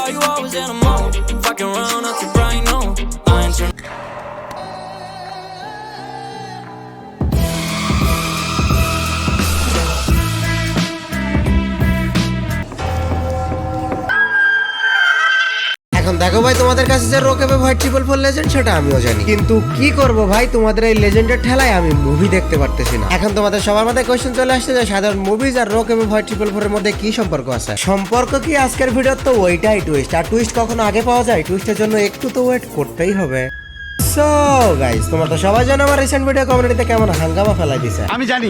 why you always in a mood. Fucking around up to bright noon. I ain't tryna. এখন দেখো ভাই, তোমাদের কাছে যে রোকেবে ভাই 444 লেজেন্ড সেটা আমিও জানি, কিন্তু কি করব ভাই, তোমাদের এই লেজেন্ডের ঠেলায় আমি মুভি দেখতে পারতেছি না। এখন তোমাদের সবার মধ্যে কোশ্চেন চলে আসছে যে সাধারণ মুভিজ আর রোকেবে ভাই 444 এর মধ্যে কি সম্পর্ক আছে। সম্পর্ক কি আজকের ভিডিও তো ওইটাই টুইস্ট, আর টুইস্ট কখনো আগে পাওয়া যায়? টুইস্টের জন্য একটু তো ওয়েট করতেই হবে। সো গাইস, তোমরা তো সবাই জানো আমার রিসেন্ট ভিডিও কমিউনিটিতে কেমন হাঙ্গামা ফেলাই দিছে। আমি জানি,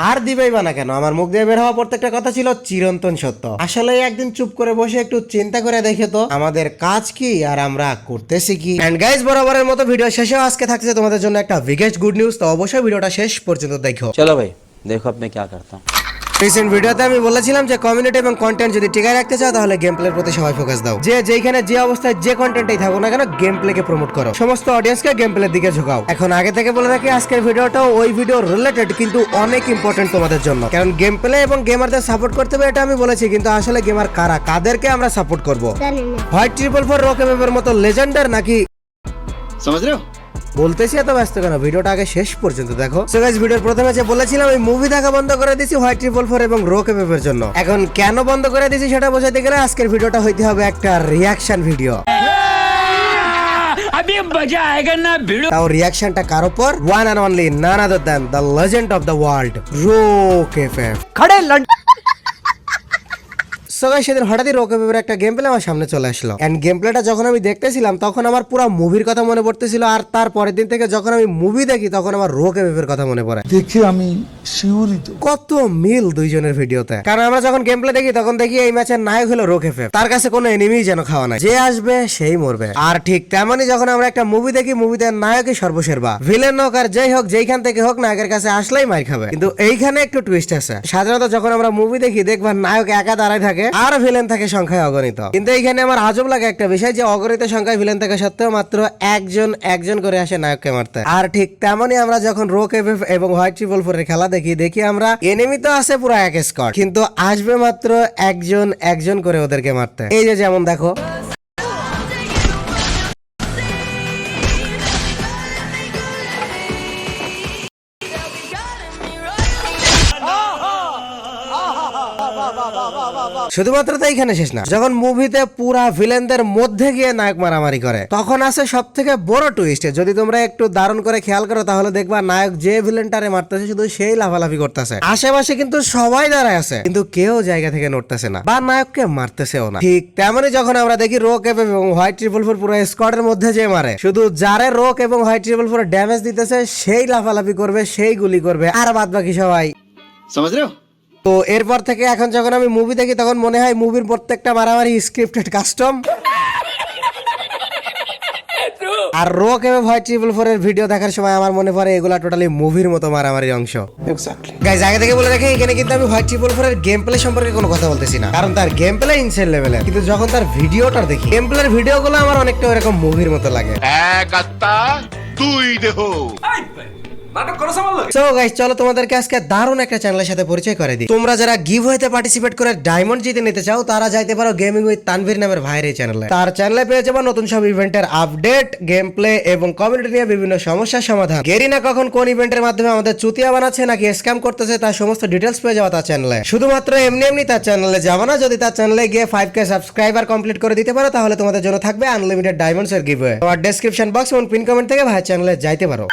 আর দিবেই বা না কেন, আমার মুখ দিয়ে বের হওয়া প্রত্যেকটা কথা ছিল চিরন্তন সত্য। আসলে একদিন চুপ করে বসে একটু চিন্তা করে দেখে তো আমাদের কাজ কি আর আমরা করতেছি কি। এন্ড গাইস, বরাবরের মতো ভিডিও শেষেও আজকে থাকছে তোমাদের জন্য একটা বিগেস্ট গুড নিউজ, তো অবশ্যই ভিডিওটা শেষ পর্যন্ত দেখো। चलो भाई देखो अब मैं क्या करता हूँ। রিসেন্ট ভিডিওতে আমি বলেছিলাম যে কমিউনিটি এবং কন্টেন্ট যদি টিকায় রাখতে চাও তাহলে গেম প্লের প্রতি সবাই ফোকাস দাও। যেখানে যে অবস্থায় যে কন্টেন্টই থাকুক না কেন, গেম প্লেকে প্রমোট করো, সমস্ত অডিয়েন্সকে গেম প্লের দিকে ঝুঁকাও। এখন আগে থেকে বলে রাখি, আজকের ভিডিওটাও ওই ভিডিও রিলেটেড, কিন্তু অনেক ইম্পর্টেন্ট তোমাদের জন্য, কারণ গেম প্লে এবং গেমারদের সাপোর্ট করতে হবে এটা আমি বলেছি, কিন্তু আসলে গেমার কারা, কাদেরকে আমরা সাপোর্ট করব? হোয়াইট 444 রোকেবের মতো লেজেন্ডার নাকি समझ रहे हो? বলতেছি এত ব্যস্ত কেন? ভিডিওটা আগে শেষ পর্যন্ত দেখো। সো গাইস, ভিডিওর প্রথমে যে বলেছিলাম এই মুভি দেখা বন্ধ করে দিয়েছি হোয়াইট 444 এবং রোকেবের জন্য। এখন কেন বন্ধ করে দিয়েছি সেটা বোঝাতে গেলে আজকের ভিডিওটা হইতে হবে একটা রিয়াকশন ভিডিও। अभी मजा आएगा ना भिड़ो। তাও রিয়াকশনটা কার উপর? One and only, none other than the legend of the world রোকেফেফ। खड़े लड़ সো গাইস, সেদিন হঠাৎই রোকেফের একটা গেম প্লে আমার সামনে চলে আসলো। এন্ড গেম প্লেটা যখন আমি দেখতেছিলাম তখন আমার পুরো মুভির কথা মনে পড়তেছিল, আর তার পরের দিন থেকে যখন আমি মুভি দেখি তখন আমার রোকেফের কথা মনে পড়ে। দেখে আমি শিউরিত। কত মিল দুইজনের ভিডিওতে, কারণ আমরা যখন গেম প্লে দেখি তখন দেখি এই ম্যাচের নায়ক হলো রোকেফেফ, তার কাছে কোনো এনিমি যেন খাওয়া নাই, যে আসবে সেই মরবে। আর ঠিক তেমনই যখন আমরা একটা মুভি দেখি, মুভিতে নায়কই সর্বসের্বা, ভিলেন হোক আর যেই হোক, যেইখান থেকে হোক, নায়কের কাছে আসলেই মার খাবে। কিন্তু এইখানে একটু টুইস্ট আছে। সাধারণত যখন আমরা মুভি দেখি দেখবা নায়ক একা দাঁড়ায় থাকে আর ভিলেন থাকে সংখ্যায় অগণিত, কিন্তু এইখানে আমার আজব লাগে একটা বিষয় যে অগণিত সংখ্যায় ভিলেন থাকা সত্ত্বেও মাত্র একজন করে আসে নায়ককে মারতে। আর ঠিক তেমনই আমরা যখন রোকেফেফ এবং হোয়াইট 444 এর খেলা দেখি আমরা এনিমি তো আছে পুরো এক স্কোয়াড, কিন্তু আসবে মাত্র একজন করে ওদেরকে মারতে। এই যে যেমন দেখো, শুধুমাত্র তো এইখানে শেষ না, যখন মুভিতে পুরা ভিলেনদের মধ্যে গিয়ে নায়ক মারামারি করে তখন আছে সব থেকে বড় টুইস্ট। যদি তোমরা একটু দারুণ করে খেয়াল করো তাহলে দেখবা নায়ক যে ভিলেনটারে মারতেছে শুধু সেই লাফালাফি করতেছে, আশেপাশে কিন্তু সবাই দাঁড়ায় আছে, কিন্তু কেউ জায়গা থেকে নড়তেছে না বা নায়ককে মারতেছেও না। ঠিক তেমনই যখন আমরা দেখি রোক এবং হোয়াইট 444 পুরো স্কোয়াডের মধ্যে যে মারে, শুধু যারে রোক এবং হোয়াইট 444 ড্যামেজ দিতেছে সেই লাফালাফি করবে, সেই গুলি করবে, আর বাদ বাকি সবাই। समझ रहे हो? তো এরপর থেকে এখন যখন আমি মুভি দেখি তখন মনে হয় মুভির প্রত্যেকটা মারামারি স্ক্রিপ্টেড কাস্টম। আর রোক এবং হোয়াইট 444 এর ভিডিও দেখার সময় আমার মনে পড়ে এগুলা টোটালি মুভির মতো মারামারির অংশ। এক্স্যাক্টলি গাইস, আগে থেকে বলে রাখি এখানে কিন্তু আমি হোয়াইট 444 এর গেম প্লে সম্পর্কে কোনো কথা বলতেছি না, কারণ তার গেম প্লে ইনসেন লেভেলের, কিন্তু যখন তার ভিডিওটা দেখি, গেম প্লের ভিডিওগুলো আমার অনেকটা এরকম মুভির মতো লাগে। সো গাইস, চলো তোমাদেরকে আজকে দারুণ একটা চ্যানেলের সাথে পরিচয় করে দিই। তোমরা যারা গিভওয়েতে পার্টিসিপেট করে ডায়মন্ড জিতে নিতে চাও তারা যাইতে পারো গেমিং উইথ তানভীর নামের ভাইয়ের এই চ্যানেলে। তার চ্যানেলে পেয়ে যাবে নতুন সব ইভেন্টের আপডেট, গেম প্লে এবং কমিউনিটি নিয়ে বিভিন্ন সমস্যার সমাধান। গেরিনা কখন কোন ইভেন্টের মাধ্যমে আমাদের চুতিয়া বানাচ্ছে নাকি স্ক্যাম করতেছে তার সমস্ত ডিটেলস পেয়ে যাওয়া তার চ্যানেলে। শুধুমাত্র এমনি তার চ্যানেলে যাবো না, যদি তার চ্যানেলে গিয়ে 5K সাবস্ক্রাইবার কমপ্লিট করে দিতে পারো তাহলে তোমাদের জন্য থাকবে আনলিমিটেড ডায়মন্ডস এর গিভওয়ে। তোমার ডেসক্রিপশন বক্স এবং পিন কমেন্ট থেকে ভাইয়ের চ্যানেলে যাইতে পারো।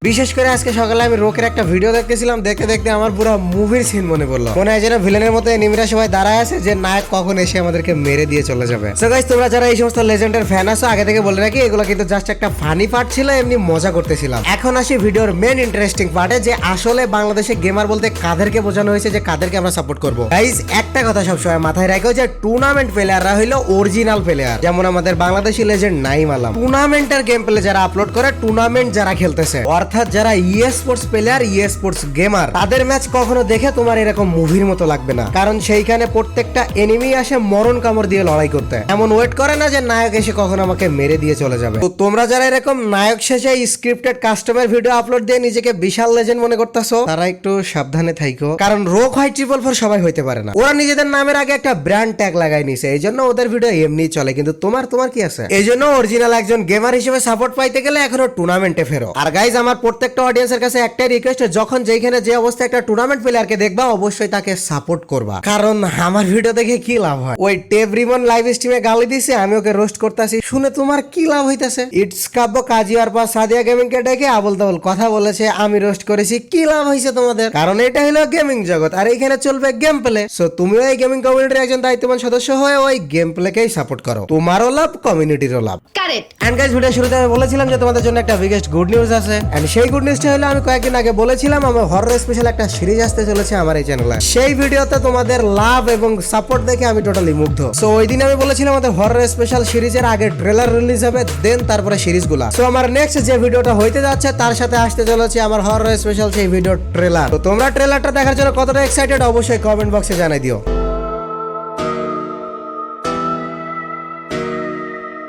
বিশেষ করে আজকে সকালে আমি রোকের একটা ভিডিও দেখতেছিলাম, দেখতে আমার পুরো মুভির সিন মনে পড়লো। মনে হয় যেন ভিলেনের মতো এনিমিরা সবাই দাঁড়ায় আছে যে নায়ক কখন এসে আমাদেরকে মেরে দিয়ে চলে যাবে। সো গাইস, তোমরা যারা এই সমস্ত লেজেন্ডের ফ্যান আছো আগে থেকে বলে রাখি এগুলো কিন্তু জাস্ট একটা ফানি পার্ট ছিল, এমনি মজা করতেছিলাম। এখন আসি ভিডিওর মেন ইন্টারেস্টিং পার্টে, যে আসলে বাংলাদেশে গেমার বলতে কাদেরকে বোঝানো হয়েছে, যে কাদেরকে আমরা সাপোর্ট করবো। গাইস, একটা কথা সবসময় মাথায় রাখো যে টুর্নামেন্ট প্লেয়াররা হইলো অরিজিনাল প্লেয়ার, যেমন আমাদের বাংলাদেশি লেজেন্ড নাইম আলম। টুর্নামেন্টের গেম প্লে যারা আপলোড করে, টুর্নামেন্ট যারা খেলতেছে, অর্থাৎ অর্থাৎ যারা স্পোর্টস প্লেয়ার স্পোর্টস গেমার তাদের ম্যাচ কখনো দেখে তোমার এরকম মুভির মতো লাগবে না, কারণ সেইখানে প্রত্যেকটা এনিমি আসে মরণ কামড় দিয়ে লড়াই করতে, এমন ওয়েট করে না যে নায়ক এসে কখনো আমাকে মেরে দিয়ে চলে যাবে। তো তোমরা যারা এরকম নায়ক শেষে স্ক্রিপ্টেড কাস্টমার ভিডিও আপলোড দিয়ে নিজেকে বিশাল লেজেন্ড মনে করতেছো তারা একটু সাবধানে থাইকো, কারণ রোগ হয় 444 সবাই হইতে পারে না। ওরা নিজেদের নামের আগে একটা ব্র্যান্ড ট্যাগ লাগাই নিছে, এই জন্য ওদের ভিডিও এমনি চলে, কিন্তু তোমার কি আছে? এই জন্য অরিজিনাল একজন গেমার হিসেবে সাপোর্ট পাইতে গেলে এখনো টুর্নামেন্টে ফেরো। আর গাইজ আমার প্রত্যেকটা অডিয়েন্সের কাছে একটাই রিকোয়েস্ট, যখন যেখানে যে অবস্থায় একটা টুর্নামেন্ট প্লেয়ারকে দেখবা অবশ্যই তাকে সাপোর্ট করবা, কারণ আমার ভিডিও দেখে কি লাভ হয়? ওই টেপ রিমন লাইভ স্ট্রিমে গালি দিছে, আমি ওকে রোস্ট করতেছি, শুনে তোমার কি লাভ হইতাছে? ইটস কাব্য কাজী আর পা সাদিয়া গেমিং কে ডেকে আবল তাবল কথা বলেছে, আমি রোস্ট করেছি, কি লাভ হইছে তোমাদের? কারণ এটা হলো গেমিং জগৎ আর এইখানে চলবে গেম প্লে। সো তুমিও এই গেমিং কমিউনিটির একজন দায়িত্ববান সদস্য হয়ে ওই গেম প্লেকেই সাপোর্ট করো, তোমারও লাভ কমিউনিটিরও লাভ। কারেক্ট। এন্ড গাইস ভিডিও শুরুতে আমি বলেছিলাম যে তোমাদের জন্য একটা বিগেস্ট গুড নিউজ আছে, এন্ড সেই গুড নিউজটা হলো আমি কয়েকদিন আগে বলেছিলাম আমার হরর স্পেশাল একটা সিরিজ আসতে চলেছে আমার এই চ্যানেলে। সেই ভিডিওতে তোমাদের লাভ এবং সাপোর্ট দেখে আমি টোটালি মুগ্ধ। সো ওই দিন আমি বলেছিলাম আমাদের হরর স্পেশাল সিরিজের আগে ট্রেলার রিলিজ হবে, দেন তারপরে সিরিজগুলা। সো আমার নেক্সট যে ভিডিওটা হইতে যাচ্ছে তার সাথে আসতে চলেছে আমার হরর স্পেশাল সেই ভিডিও ট্রেলার। তো তোমরা ট্রেলারটা দেখার জন্য কতটা এক্সাইটেড অবশ্যই কমেন্ট বক্সে জানাই দিও।